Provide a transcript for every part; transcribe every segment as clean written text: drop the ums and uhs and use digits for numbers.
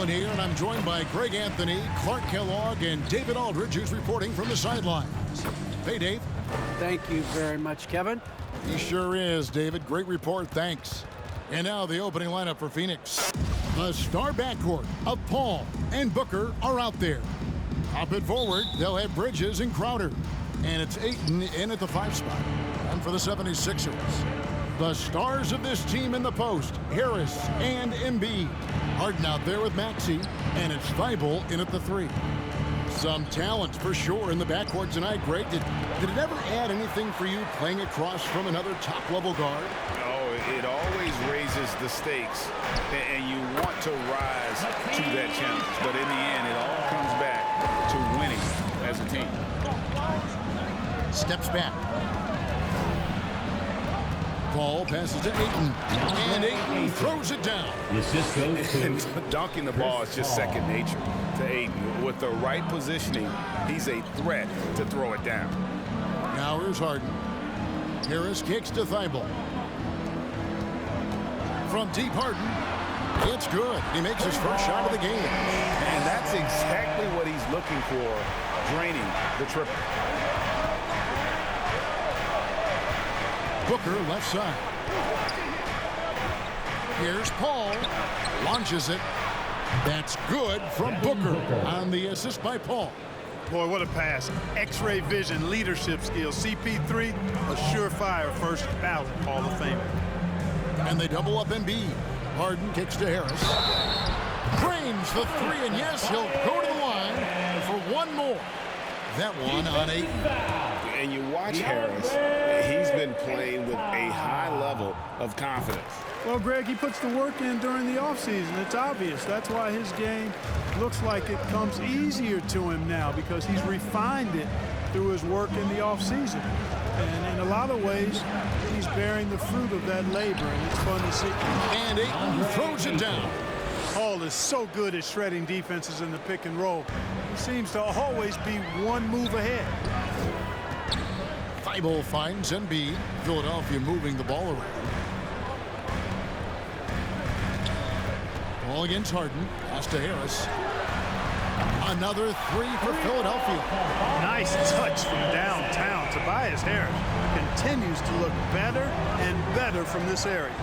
Allen here, and I'm joined by Greg Anthony, Clark Kellogg, and David Aldridge, who's reporting from the sidelines. Hey, Dave. Thank you very much, Kevin. He sure is, David. Great report, thanks. And now the opening lineup for Phoenix. The star backcourt of Paul and Booker are out there. Up and forward, they'll have Bridges and Crowder. And it's Ayton in at the 5 spot. And for the 76ers, the stars of this team in the post, Harris and Embiid. Harden out there with Maxey, and it's Thibault in at the 3. Some talent for sure in the backcourt tonight, Greg. Did it ever add anything for you playing across from another top-level guard? Oh, it always raises the stakes, and you want to rise to that challenge. But in the end, it all comes back to winning as a team. Steps back. Paul passes to Ayton, and Ayton throws it down. And dunking the ball is just second nature to Ayton. With the right positioning, he's a threat to throw it down. Now here's Harden. Harris kicks to Thibault. From deep, Harden. It's good. He makes his first shot of the game. And that's exactly what he's looking for, draining the triple. Booker left side. Here's Paul. Launches it. That's good from Booker on the assist by Paul. Boy, what a pass. X-ray vision, leadership skills. CP3, a surefire first ballot Hall of Famer. And they double up Embiid. Harden kicks to Harris. Frames the 3, and yes, he'll go to the line for one more. That one on 8. And you watch Harris, he's been playing with a high level of confidence. Well, Greg, he puts the work in during the offseason. It's obvious. That's why his game looks like it comes easier to him now, because he's refined it through his work in the offseason. And in a lot of ways, he's bearing the fruit of that labor, and it's fun to see. And Ayton throws it down. Paul is so good at shredding defenses in the pick and roll. He seems to always be one move ahead. Thibault finds Embiid. Philadelphia moving the ball around. Ball against Harden. Pass to Harris. Another 3 for Philadelphia. Nice touch from downtown. Tobias Harris continues to look better and better from this area.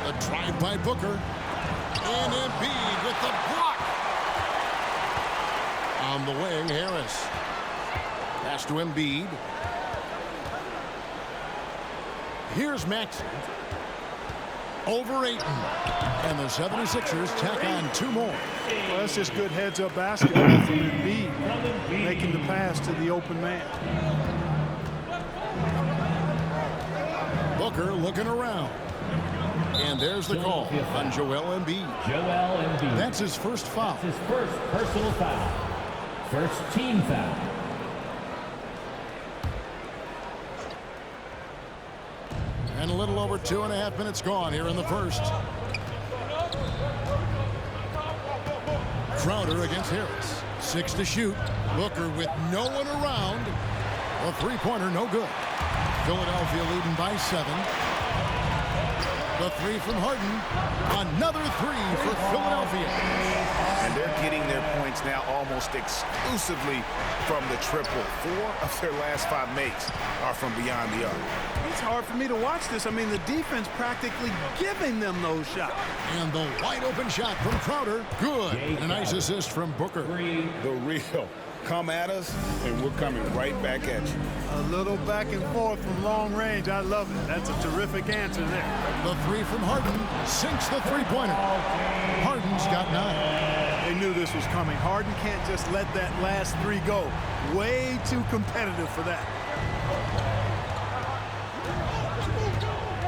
A drive by Booker. And Embiid with the block. On the wing, Harris. Pass to Embiid. Here's Maxey. Over Ayton. And the 76ers tack on 2 more. Well, that's just good heads-up basketball from Embiid, making the pass to the open man. Booker looking around. And there's the call on Joel Embiid. That's his first foul. That's his first personal foul. First team foul. And a little over 2.5 minutes gone here in the first. Crowder against Harris. 6 to shoot. Booker with no one around. A 3-pointer, no good. Philadelphia leading by 7. The 3 from Harden. Another 3 for Philadelphia. And they're getting their points now almost exclusively from the triple. 4 of their last 5 makes are from beyond the arc. It's hard for me to watch this. I mean, the defense practically giving them those shots. And the wide open shot from Crowder. Good. And a nice assist from Booker. The real. Come at us, and we're coming right back at you. A little back and forth from long range. I love it. That's a terrific answer there. The 3 from Harden sinks the 3-pointer. Harden's got 9. They knew this was coming. Harden can't just let that last 3 go. Way too competitive for that.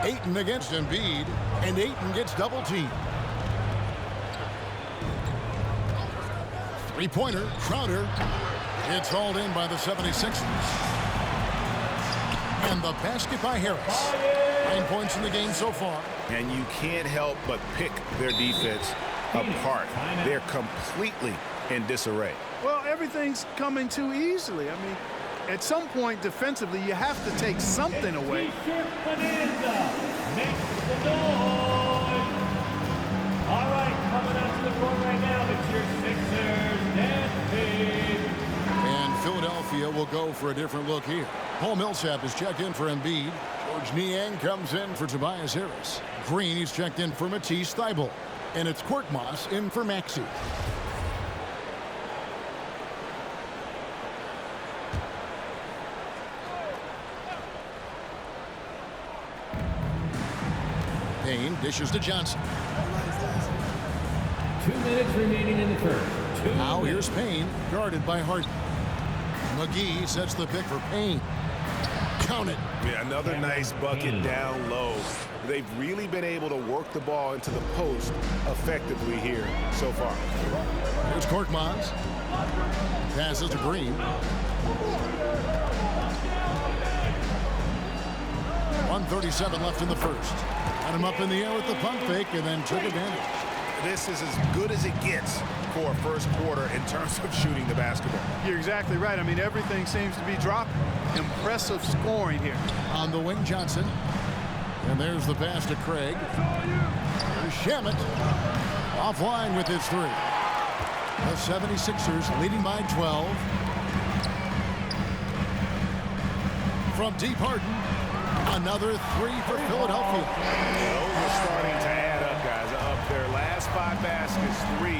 Ayton against Embiid, and Ayton gets double-teamed. 3-pointer, Crowder. It's hauled in by the 76ers. And the basket by Harris. 9 points in the game so far. And you can't help but pick their defense apart. They're completely in disarray. Well, everything's coming too easily. I mean, at some point defensively, you have to take something away. All right, coming up go for a different look here. Paul Millsap is checked in for Embiid. George Niang comes in for Tobias Harris. Green is checked in for Matisse Thybulle. And it's Korkmaz in for Maxey. Payne dishes to Johnson. 2 minutes remaining in the first. Now here's Payne, guarded by Harden. McGee sets the pick for Payne. Count it. Yeah, another nice bucket down low. They've really been able to work the ball into the post effectively here so far. Here's Korkmaz. Passes to Green. 1:37 left in the first. Got him up in the air with the pump fake and then took advantage. This is as good as it gets for a first quarter in terms of shooting the basketball. You're exactly right. I mean, everything seems to be dropping. Impressive scoring here. On the wing, Johnson. And there's the pass to Craig. Here's Shamet. Offline with his three. The 76ers leading by 12. From deep, Harden. Another three for Philadelphia. Those are starting to add up, guys. Of their last 5 baskets, 3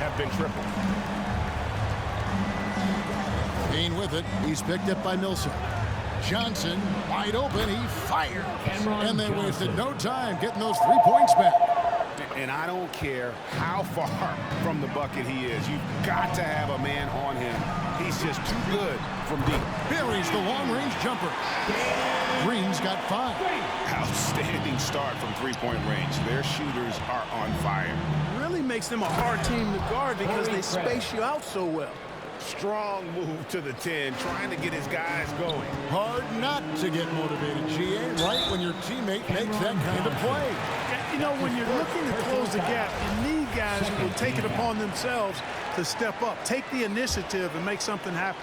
have been triple. Payne with it. He's picked up by Millsap. Johnson wide open. He fired. And they wasted no time getting those 3 points back. And I don't care how far from the bucket he is. You've got to have a man on him. He's just too good from deep. Buries the long-range jumper. Green's got 5. Outstanding start from 3-point range. Their shooters are on fire. Really makes them a hard team to guard because they space you out so well. Strong move to the 10, trying to get his guys going. Hard not to get motivated, GA, right when your teammate makes that kind of play. You know, when you're looking to close the gap, you need guys who will take it upon themselves to step up, take the initiative, and make something happen.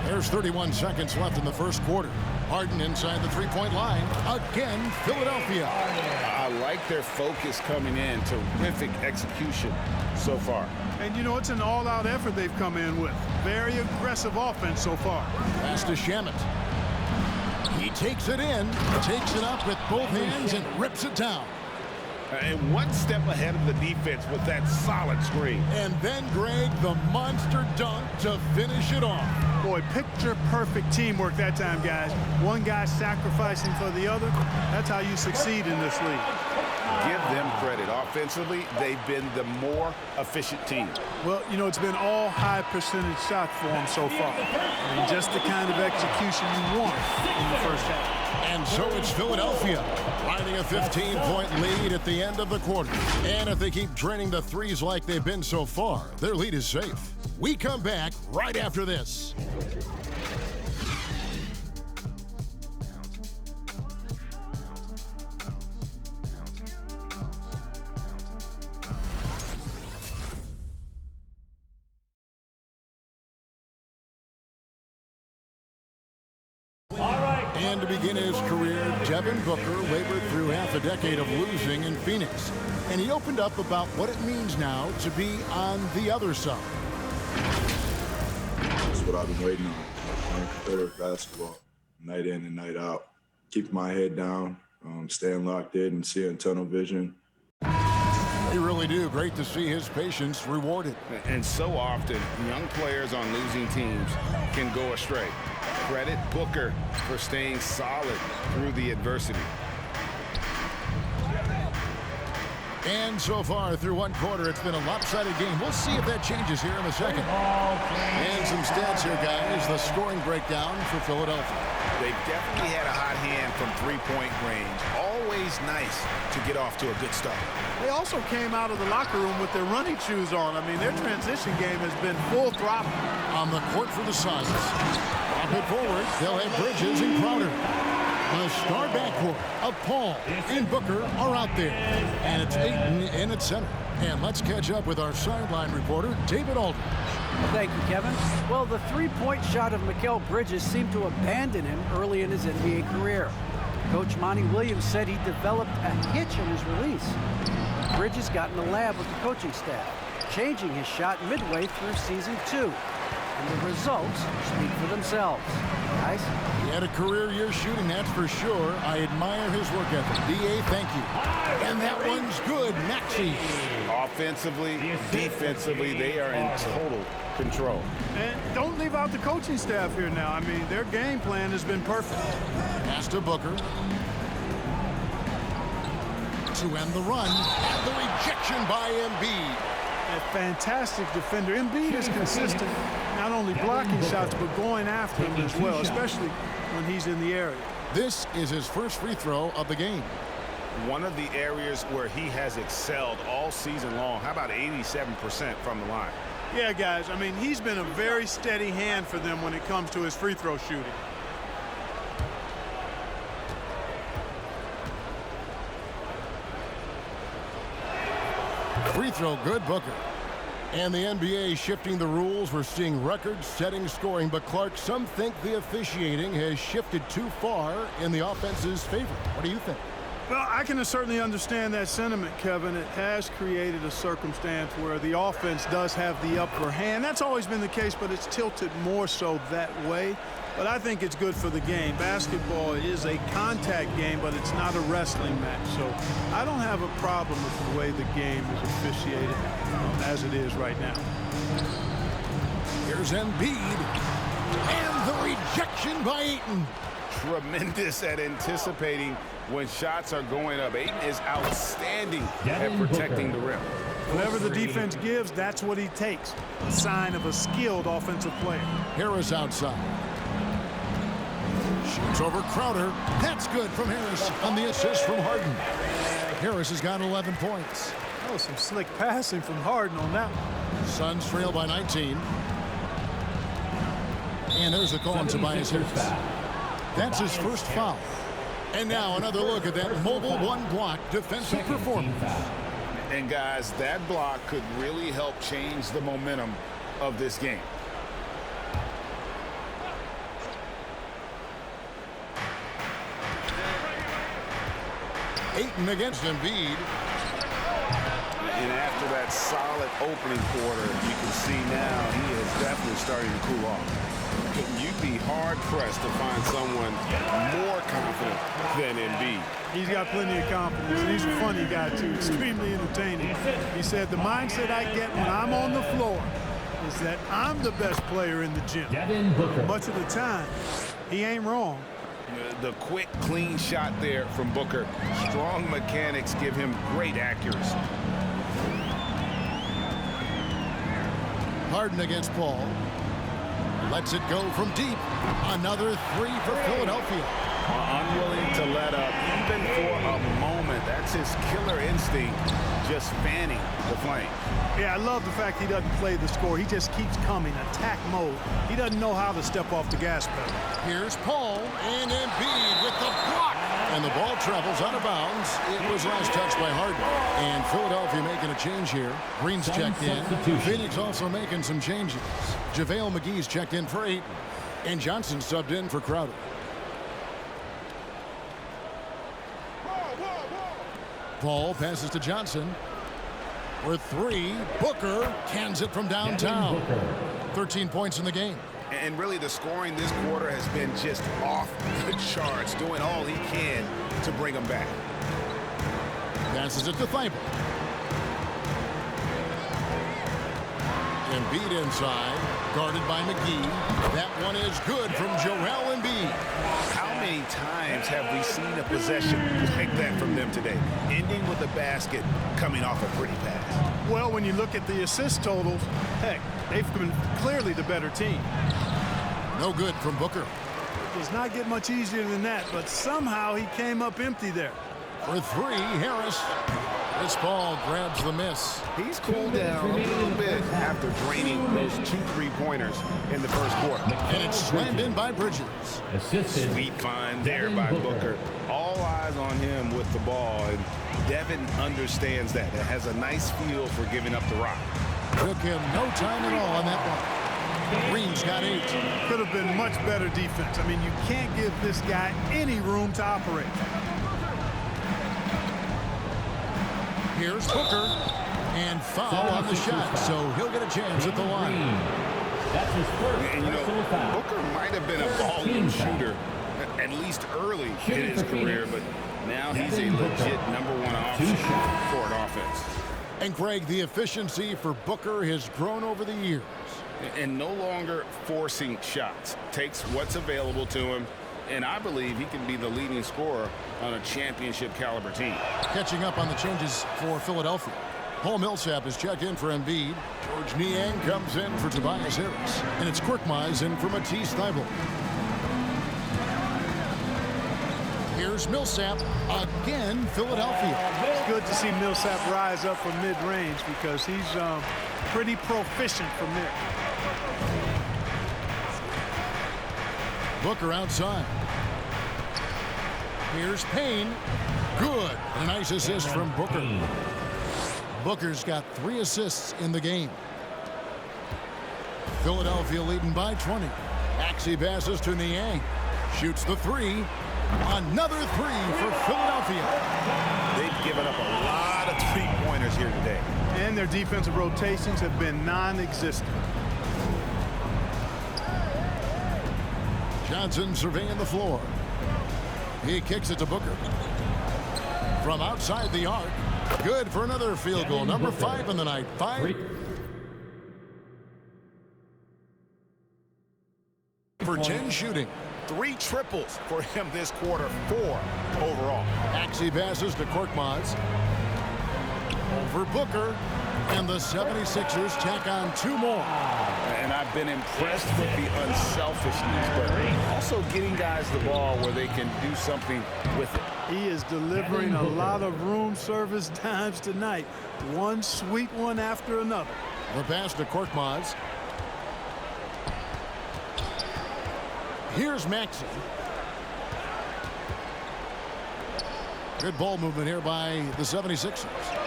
There's 31 seconds left in the first quarter. Harden inside the 3-point line. Again, Philadelphia. I like their focus coming in. Terrific execution so far. And, you know, it's an all-out effort they've come in with. Very aggressive offense so far. Pass to Shamet. He takes it in, takes it up with both hands, and rips it down. And one step ahead of the defense with that solid screen. And then, Greg, the monster dunk to finish it off. Boy, picture-perfect teamwork that time, guys. One guy sacrificing for the other. That's how you succeed in this league. Give them credit. Offensively, they've been the more efficient team. Well, you know, it's been all high-percentage shots for them so far. I mean, just the kind of execution you want in the first half. And so it's Philadelphia riding a 15-point lead at the end of the quarter. And if they keep draining the threes like they've been so far, their lead is safe. We come back right after this. And to begin his career, Devin Booker labored through half a decade of losing in Phoenix. And he opened up about what it means now to be on the other side. That's what I've been waiting on. Playing competitive basketball, night in and night out. Keeping my head down, staying locked in and seeing tunnel vision. They really do. Great to see his patience rewarded. And so often, young players on losing teams can go astray. Credit Booker for staying solid through the adversity. And so far, through one quarter, it's been a lopsided game. We'll see if that changes here in a second. And some stats here, guys. The scoring breakdown for Philadelphia. They've definitely had a hot hand from 3-point range. Always nice to get off to a good start. They also came out of the locker room with their running shoes on. I mean, their transition game has been full throttle. On the court for the Suns. Up it forward, they'll have Bridges and Crowder. The star backcourt of Paul and Booker are out there. And it's Ayton in at center. And let's catch up with our sideline reporter, David Aldridge. Thank you, Kevin. Well, the three-point shot of Mikal Bridges seemed to abandon him early in his NBA career. Coach Monty Williams said he developed a hitch in his release. Bridges got in the lab with the coaching staff, changing his shot midway through season 2. and the results speak for themselves. Guys? He had a career year shooting, that's for sure. I admire his work ethic. D.A., thank you. And that one's good. Maxey. Offensively, defensively, they are in total control. And don't leave out the coaching staff here now. I mean, their game plan has been perfect. Pass to Booker. To end the run. And the rejection by Embiid. A fantastic defender. Embiid is consistent, not only blocking shots, but going after them as well, especially when he's in the area. This is his first free throw of the game. One of the areas where he has excelled all season long. How about 87% from the line? Yeah, guys, I mean, he's been a very steady hand for them when it comes to his free throw shooting. Free throw good, Booker. And the NBA shifting the rules. We're seeing record-setting scoring, but Clark, some think the officiating has shifted too far in the offense's favor. What do you think? Well, I can certainly understand that sentiment, Kevin. It has created a circumstance where the offense does have the upper hand. That's always been the case, but it's tilted more so that way. But I think it's good for the game. Basketball is a contact game, but it's not a wrestling match. So I don't have a problem with the way the game is officiated as it is right now. Here's Embiid. And the rejection by Ayton. Tremendous at anticipating when shots are going up. Ayton is outstanding at protecting the rim. Whatever the defense gives, that's what he takes. A sign of a skilled offensive player. Harris outside. Shoots over Crowder. That's good from Harris on the assist from Harden. Harris has got 11 points. Oh, some slick passing from Harden on that one. Suns trail by 19. And there's the call on Tobias Harris. That's his first foul. And now another look at that mobile one-block defensive performance. And guys, that block could really help change the momentum of this game. Ayton against Embiid. And after that solid opening quarter, you can see now he is definitely starting to cool off. You'd be hard-pressed to find someone more confident than Embiid. He's got plenty of confidence, and he's a funny guy, too. Extremely entertaining. He said, the mindset I get when I'm on the floor is that I'm the best player in the gym. Much of the time, he ain't wrong. The quick, clean shot there from Booker. Strong mechanics give him great accuracy. Harden against Paul. Lets it go from deep. Another three for Philadelphia. Unwilling to let up, even for a moment. That's his killer instinct, just fanning the flame. Yeah, I love the fact he doesn't play the score. He just keeps coming, attack mode. He doesn't know how to step off the gas pedal. Here's Paul and Embiid with the block. And the ball travels out of bounds. It was last touched by Harden. And Philadelphia making a change here. Green's checked in. Phoenix also making some changes. JaVale McGee's checked in for Ayton. And Johnson subbed in for Crowder. Paul passes to Johnson. For three, Booker cans it from downtown. 13 points in the game. And really the scoring this quarter has been just off the charts, doing all he can to bring them back. Passes it to Thibault. Embiid inside, guarded by McGee. That one is good from Joel Embiid. How many times have we seen a possession like that from them today, ending with a basket coming off a pretty pass? Well, when you look at the assist totals, heck, they've been clearly the better team. No good from Booker. It does not get much easier than that, but somehow he came up empty there. For three, Harris. This ball grabs the miss. He's cooled down a little bit after draining those 2 3-pointers in the first quarter. And it's slammed in by Bridges. Sweet find there by Booker. All eyes on him with the ball, and Devin understands that. It has a nice feel for giving up the rock. Took him no time at all on that one. Green's got 8. Could have been much better defense. I mean, you can't give this guy any room to operate. Here's Booker. And foul on the shot, so he'll get a chance at the line. That's his first And, personal foul. Booker might have been a volume shooter, at least early in his career, but now he's a legit #1 option for an offense. And Greg, the efficiency for Booker has grown over the years. And no longer forcing shots. Takes what's available to him, and I believe he can be the leading scorer on a championship caliber team. Catching up on the changes for Philadelphia. Paul Millsap is checked in for Embiid. George Niang comes in for Tobias Harris. And it's Korkmaz in for Matisse Thybulle. Here's Millsap again, Philadelphia. It's good to see Millsap rise up from mid-range because he's pretty proficient from there. Booker outside. Here's Payne. Good. And a nice assist from Booker. Booker's got 3 assists in the game. Philadelphia leading by 20. Maxey passes to Niang. Shoots the 3. Another 3 for Philadelphia. They've given up a lot of three-pointers here today. And their defensive rotations have been non-existent. Johnson surveying the floor. He kicks it to Booker. From outside the arc. Good for another field goal. Number 5 in the night. 5 for 10 shooting. 3 triples for him this quarter, 4 overall. Maxey passes to Korkmaz. Over Booker. And the 76ers tack on 2 more. And I've been impressed with the unselfishness, but also getting guys the ball where they can do something with it. He is delivering a lot of room service dimes tonight. One sweet one after another. The pass to Korkmaz. Here's Maxey. Good ball movement here by the 76ers.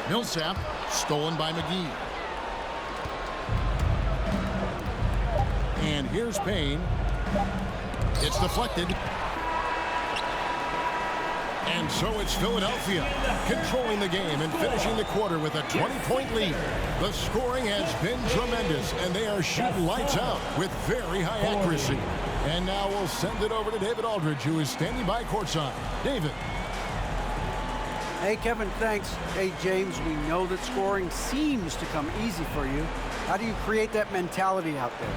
Millsap stolen by McGee. And here's Payne. It's deflected. And so it's Philadelphia controlling the game and finishing the quarter with a 20-point lead. The scoring has been tremendous, and they are shooting lights out with very high accuracy. And now we'll send it over to David Aldridge, who is standing by courtside. David. Hey, Kevin, thanks. Hey, James, we know that scoring seems to come easy for you. How do you create that mentality out there?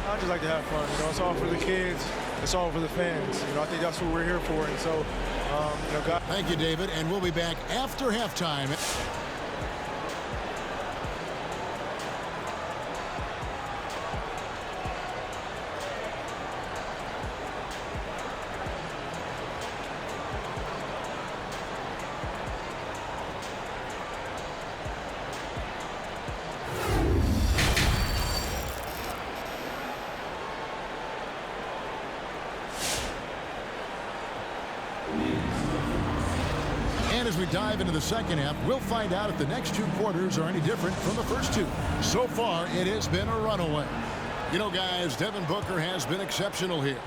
I just like to have fun. It's all for the kids. It's all for the fans. I think that's what we're here for. And so, God. Thank you, David. And we'll be back after halftime. And as we dive into the second half, we'll find out if the next 2 quarters are any different from the first 2. So far, it has been a runaway. You know, guys, Devin Booker has been exceptional here.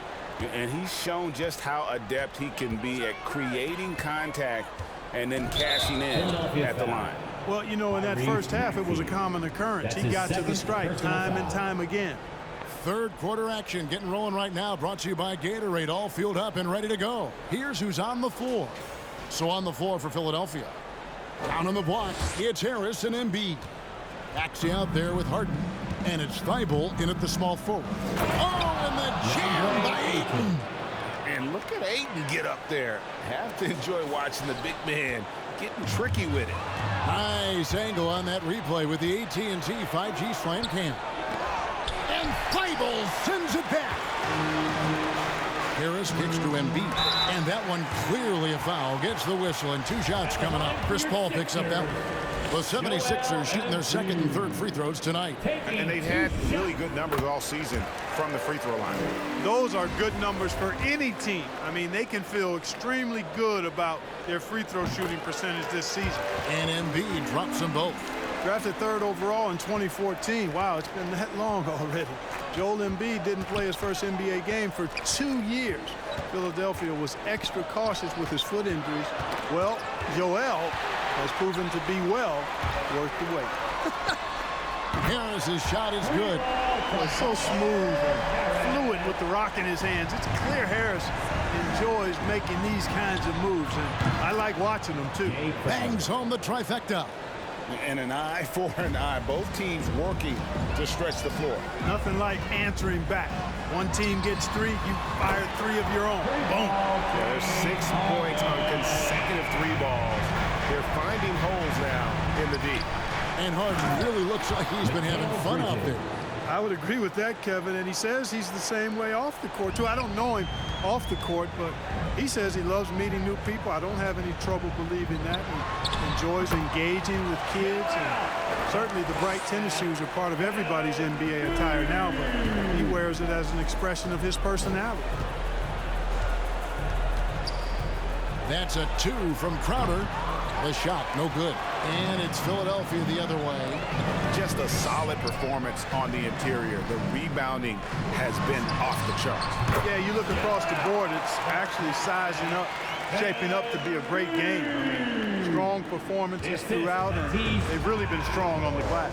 And he's shown just how adept he can be at creating contact and then cashing in at the line. Well, in that first half, it was a common occurrence. He got to the strike time and time again. Third quarter action getting rolling right now, brought to you by Gatorade, all fueled up and ready to go. Here's who's on the floor. So on the floor for Philadelphia. Down on the block, it's Harris and Embiid. Maxey out there with Harden. And it's Thybulle in at the small forward. Oh, and the jam by Ayton. And look at Ayton get up there. Have to enjoy watching the big man getting tricky with it. Nice angle on that replay with the AT&T 5G Slam Cam. And Thybulle sends it back. Harris kicks to Embiid, and that one clearly a foul. Gets the whistle, and 2 shots coming up. Chris Paul picks up that one. The 76ers shooting their second and third free throws tonight. And they've had really good numbers all season from the free throw line. Those are good numbers for any team. I mean, they can feel extremely good about their free throw shooting percentage this season. And Embiid drops them both. Drafted 3rd overall in 2014. Wow, it's been that long already. Joel Embiid didn't play his first NBA game for 2 years. Philadelphia was extra cautious with his foot injuries. Well, Joel has proven to be worth the wait. Harris's shot is good. Well, so smooth and fluid with the rock in his hands. It's clear Harris enjoys making these kinds of moves, and I like watching them too. Bangs home the trifecta. And an eye for an eye. Both teams working to stretch the floor. Nothing like answering back. One team gets 3, you fire 3 of your own. Boom. There's 6 points on consecutive 3 balls. They're finding holes now in the D. And Harden really looks like he's been having fun out there. I would agree with that, Kevin, and he says he's the same way off the court, too. I don't know him off the court, but he says he loves meeting new people. I don't have any trouble believing that. He enjoys engaging with kids, and certainly the bright tennis shoes are part of everybody's NBA attire now, but he wears it as an expression of his personality. That's a 2 from Crowder. The shot, no good. And it's Philadelphia the other way. Just a solid performance on the interior. The rebounding has been off the charts. Yeah, you look across the board, it's actually sizing up, shaping up to be a great game. I mean, strong performances throughout, and they've really been strong on the glass.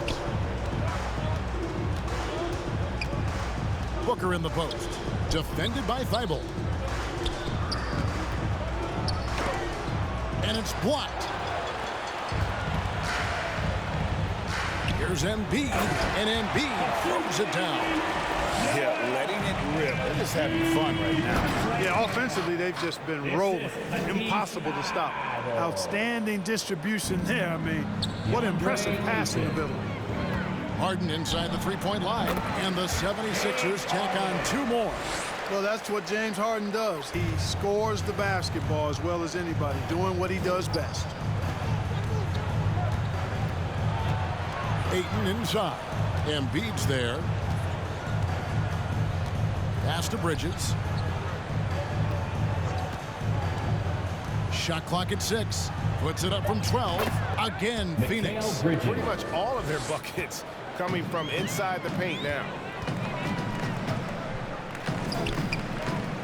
Booker in the post. Defended by Thibault. And it's blocked. Here's Embiid, and Embiid throws it down. Yeah, letting it rip. They're just having fun right now. Yeah, offensively, they've just been rolling. Impossible to stop. Outstanding distribution there. I mean, what impressive passing ability. Harden inside the three-point line, and the 76ers tack on 2 more. Well, that's what James Harden does. He scores the basketball as well as anybody, doing what he does best. Ayton inside. Embiid's there. Pass to Bridges. Shot clock at 6. Puts it up from 12. Again, Phoenix. Pretty much all of their buckets coming from inside the paint now.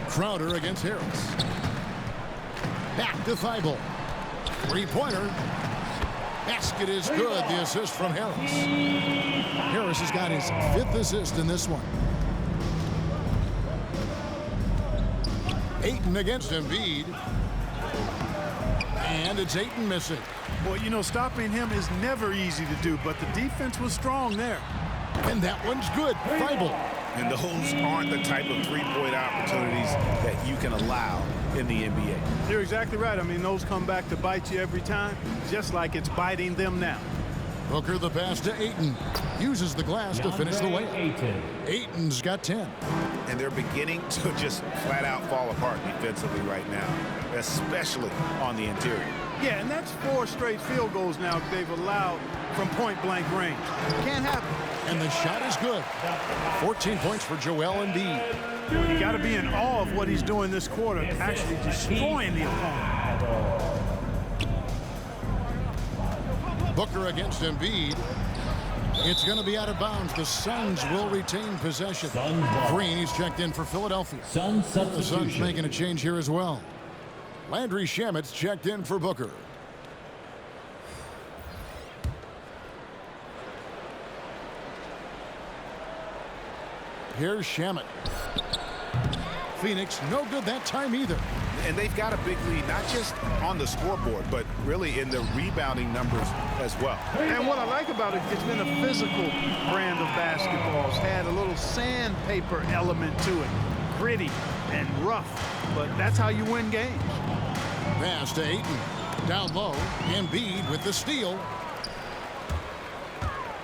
Crowder against Harris. Back to Thibault. Three-pointer. Basket is good. The assist from Harris. Harris has got his 5th assist in this one. Ayton against Embiid. And it's Ayton missing. Well, you know, stopping him is never easy to do, but the defense was strong there. And that one's good. Thibault. And those aren't the type of three-point opportunities that you can allow in the NBA. You're exactly right. I mean, those come back to bite you every time, just like it's biting them now. Booker the pass to Ayton. Uses the glass to finish the layup. Ayton's got 10. And they're beginning to just flat out fall apart defensively right now, especially on the interior. Yeah, and that's 4 straight field goals now they've allowed from point-blank range. Can't happen. And the shot is good. 14 points for Joel Embiid. You got to be in awe of what he's doing this quarter, actually destroying the opponent. Booker against Embiid. It's going to be out of bounds. The Suns will retain possession. Green, he's checked in for Philadelphia. Suns The Suns making a change here as well. Landry Shamet's checked in for Booker. Here's Shamet. Phoenix, no good that time either. And they've got a big lead, not just on the scoreboard, but really in the rebounding numbers as well. And what I like about it, it's been a physical brand of basketball. It's had a little sandpaper element to it. Gritty and rough, but that's how you win games. Pass to Ayton. Down low, Embiid with the steal.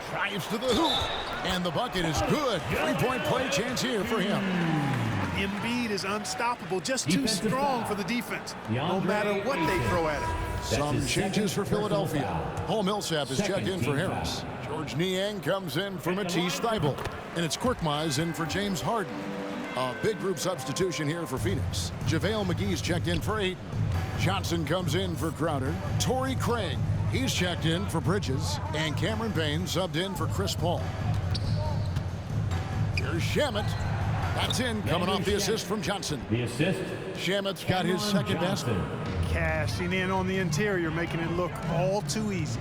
Drives to the hoop. And the bucket is good. 3-point play chance here for him. Embiid is unstoppable, just too strong for the defense, no matter what they throw at him. Some changes for Philadelphia. Paul Millsap is checked in for Harris. George Niang comes in for Matisse Thybulle. And it's Korkmaz in for James Harden. A big group substitution here for Phoenix. JaVale McGee's checked in for Ayton. Johnson comes in for Crowder. Torrey Craig, he's checked in for Bridges. And Cameron Payne subbed in for Chris Paul. Here's Shamet. That's in, coming off the assist from Johnson. The assist. Shamet's got his second basket. Cashing in on the interior, making it look all too easy.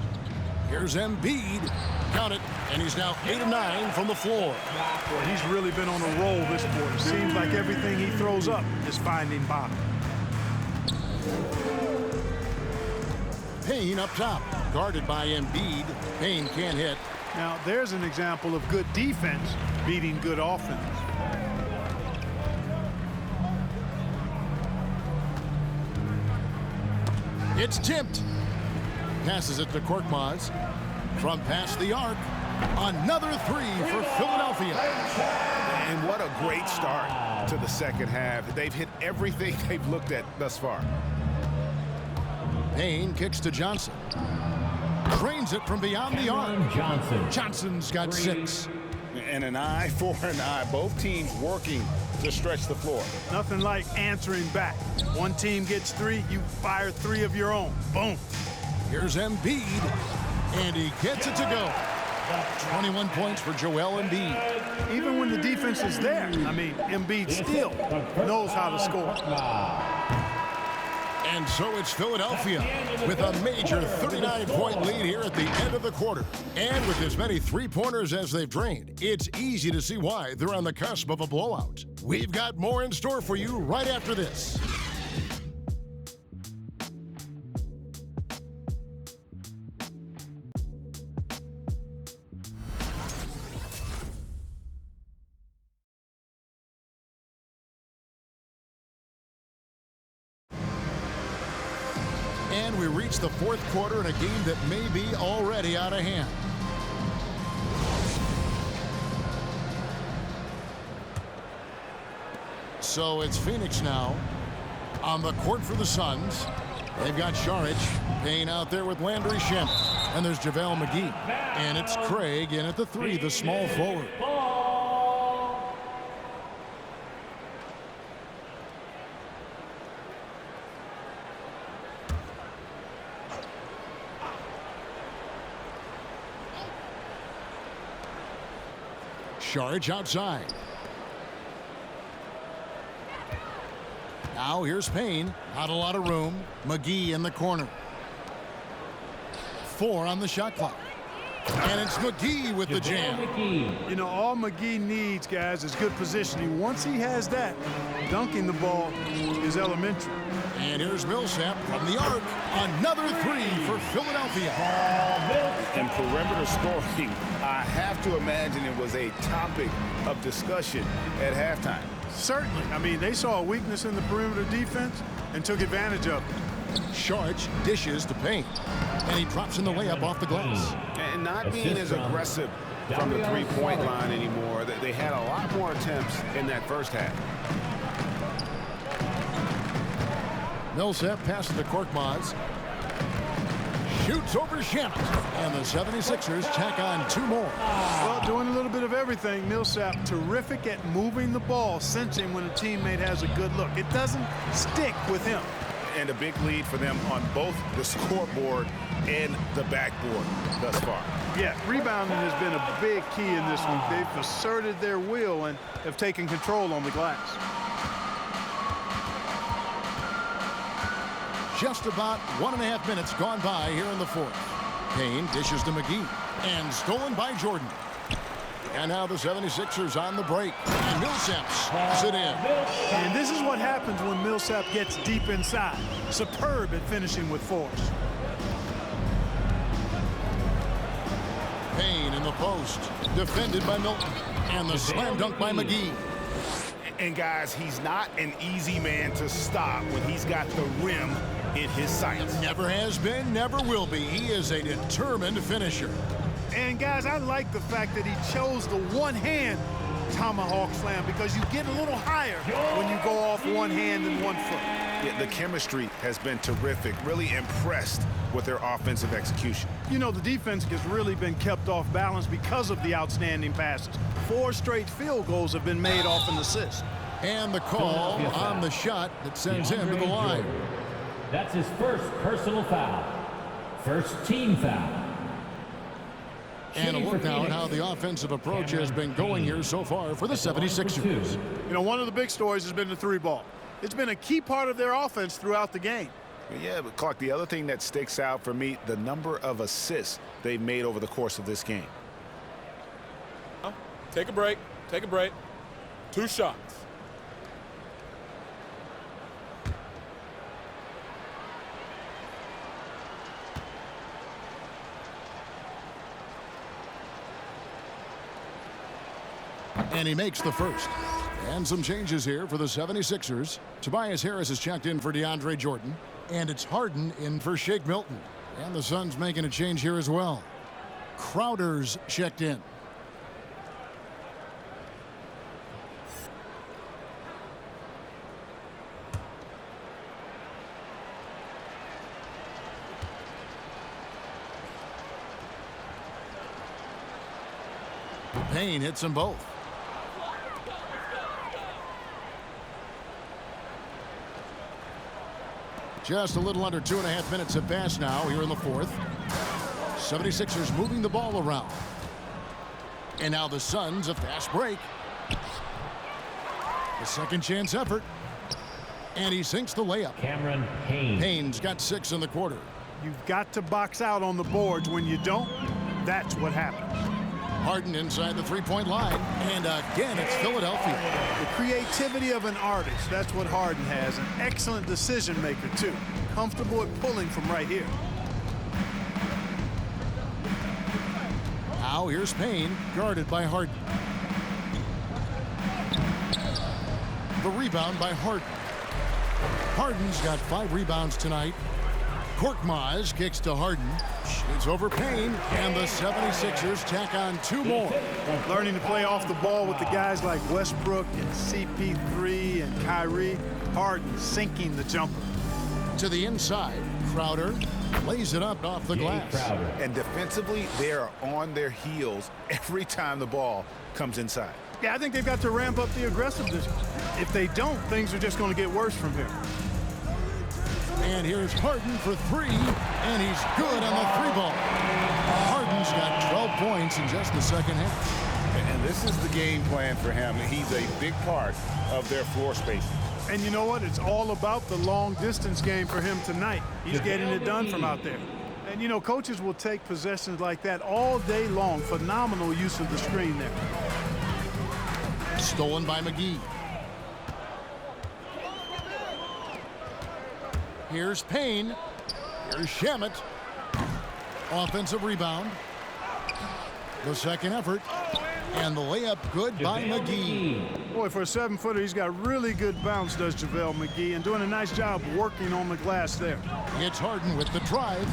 Here's Embiid. Count it. And he's now 8 of 9 from the floor. Well, he's really been on a roll this quarter. Seems like everything he throws up is finding bottom. Payne up top. Guarded by Embiid. Payne can't hit. Now, there's an example of good defense beating good offense. It's tipped. Passes it to Korkmaz. From past the arc. Another three for Philadelphia. And what a great start to the second half. They've hit everything they've looked at thus far. Payne kicks to Johnson. Drains it from beyond the arc. Johnson's got 6. And an eye for an eye. Both teams working to stretch the floor. Nothing like answering back. One team gets 3, you fire 3 of your own. Boom. Here's Embiid, and he gets it to go. 21 points for Joel Embiid. Even when the defense is there, I mean, Embiid still knows how to score. And so it's Philadelphia with a major 39-point lead here at the end of the quarter. And with as many three-pointers as they've drained, it's easy to see why they're on the cusp of a blowout. We've got more in store for you right after this. And we reach the fourth quarter in a game that may be already out of hand. So it's Phoenix now on the court for the Suns. They've got Šarić, Payne out there with Landry Shamet. And there's JaVale McGee. And it's Craig in at the 3, the small forward. Šarić outside. Now here's Payne. Not a lot of room. McGee in the corner. 4 on the shot clock. And it's McGee with the jam. You know, all McGee needs, guys, is good positioning. Once he has that, dunking the ball is elementary. And here's Millsap from the arc. Another 3 for Philadelphia. And perimeter scoring, I have to imagine it was a topic of discussion at halftime. Certainly. I mean, they saw a weakness in the perimeter defense and took advantage of it. Šarić dishes to Payne. And he drops in the layup off the glass. And not being as aggressive from the three-point line anymore. They had a lot more attempts in that first half. Millsap passes to Korkmaz. Shoots over Shamet. And the 76ers tack on 2 more. Well, doing a little bit of everything. Millsap terrific at moving the ball, sensing when a teammate has a good look. It doesn't stick with him. And a big lead for them on both the scoreboard and the backboard thus far. Yeah, rebounding has been a big key in this one. They've asserted their will and have taken control on the glass. Just about 1.5 minutes gone by here in the fourth. Payne dishes to McGee. And stolen by Jordan. And now the 76ers on the break. And Millsap slots it in. And this is what happens when Millsap gets deep inside. Superb at finishing with force. Payne in the post. Defended by Milton. And the slam dunk by McGee. And guys, he's not an easy man to stop when he's got the rim in his sights. Never has been, never will be. He is a determined finisher. And guys, I like the fact that he chose the one-hand tomahawk slam because you get a little higher when you go off one hand and 1 foot. Yeah, the chemistry has been terrific. Really impressed with their offensive execution. You know, the defense has really been kept off balance because of the outstanding passes. 4 straight field goals have been made off an assist. And the call on the shot that sends him to the line. That's his first personal foul. First team foul. And a look now at how the offensive approach has been going here so far for the 76ers. You know, one of the big stories has been the 3 ball. It's been a key part of their offense throughout the game. Yeah, but Clark, the other thing that sticks out for me, the number of assists they've made over the course of this game. Take a break. Take a break. 2 shots. And he makes the first. And some changes here for the 76ers. Tobias Harris is checked in for DeAndre Jordan. And it's Harden in for Shake Milton. And the Suns making a change here as well. Crowder's checked in. Payne hits them both. Just a little under 2.5 minutes have passed now here in the fourth. 76ers moving the ball around. And now the Suns a fast break. The second chance effort. And he sinks the layup. Cameron Payne. Payne's got 6 in the quarter. You've got to box out on the boards. When you don't, that's what happens. Harden inside the three-point line. And again, it's Philadelphia. The creativity of an artist, that's what Harden has. An excellent decision maker, too. Comfortable at pulling from right here. Now here's Payne, guarded by Harden. The rebound by Harden. Harden's got 5 rebounds tonight. Korkmaz kicks to Harden. Shoots over Payne, and the 76ers tack on 2 more. Learning to play off the ball with the guys like Westbrook and CP3 and Kyrie. Harden sinking the jumper. To the inside, Crowder lays it up off the glass. And defensively, they are on their heels every time the ball comes inside. Yeah, I think they've got to ramp up the aggressiveness. If they don't, things are just going to get worse from here. And here's Harden for 3, and he's good on the 3-ball. Harden's got 12 points in just the second half. And this is the game plan for him. He's a big part of their floor space. And you know what? It's all about the long-distance game for him tonight. He's getting it done from out there. And, you know, coaches will take possessions like that all day long. Phenomenal use of the screen there. Stolen by McGee. Here's Payne. Here's Shamet. Offensive rebound. The second effort. And the layup good by McGee. Boy, for a 7-footer, he's got really good bounce, does JaVale McGee, and doing a nice job working on the glass there. It's Harden with the drive.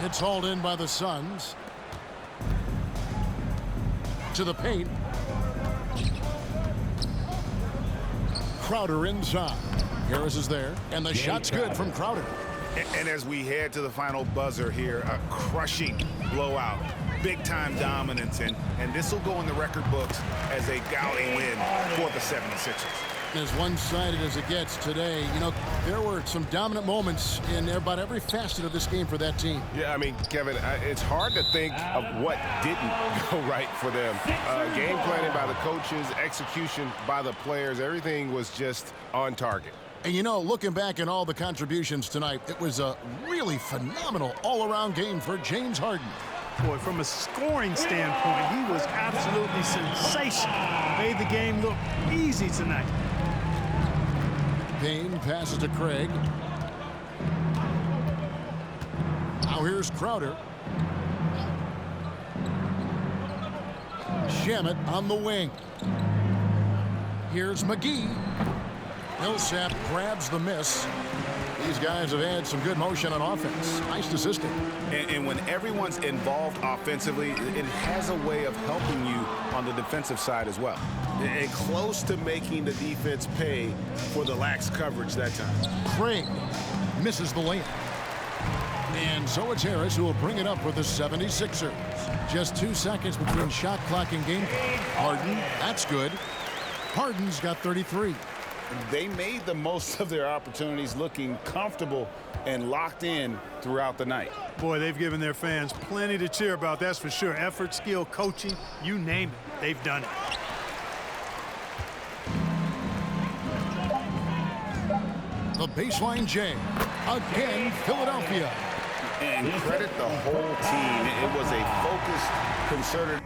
It's hauled in by the Suns. To the paint. Crowder inside. Harris is there, and the shot's good from Crowder. And as we head to the final buzzer here, a crushing blowout, big-time dominance, and this will go in the record books as a gaudy win for the 76ers. As one-sided as it gets today, you know, there were some dominant moments in about every facet of this game for that team. Yeah, I mean, Kevin, it's hard to think of what didn't go right for them. Game planning by the coaches, execution by the players, everything was just on target. And, you know, looking back at all the contributions tonight, it was a really phenomenal all-around game for James Harden. Boy, from a scoring standpoint, he was absolutely sensational. Made the game look easy tonight. Payne passes to Craig. Now here's Crowder. Shamet on the wing. Here's McGee. Millsap grabs the miss. These guys have had some good motion on offense. Nice assisting. And when everyone's involved offensively, it has a way of helping you on the defensive side as well. And close to making the defense pay for the lax coverage that time. Craig misses the layup. And so it's Harris who will bring it up with the 76ers. Just 2 seconds between shot clock and game clock. Harden, that's good. Harden's got 33. They made the most of their opportunities, looking comfortable and locked in throughout the night. Boy, they've given their fans plenty to cheer about, that's for sure. Effort, skill, coaching, you name it, they've done it. The baseline J. Again, Philadelphia. And credit the whole team. It was a focused, concerted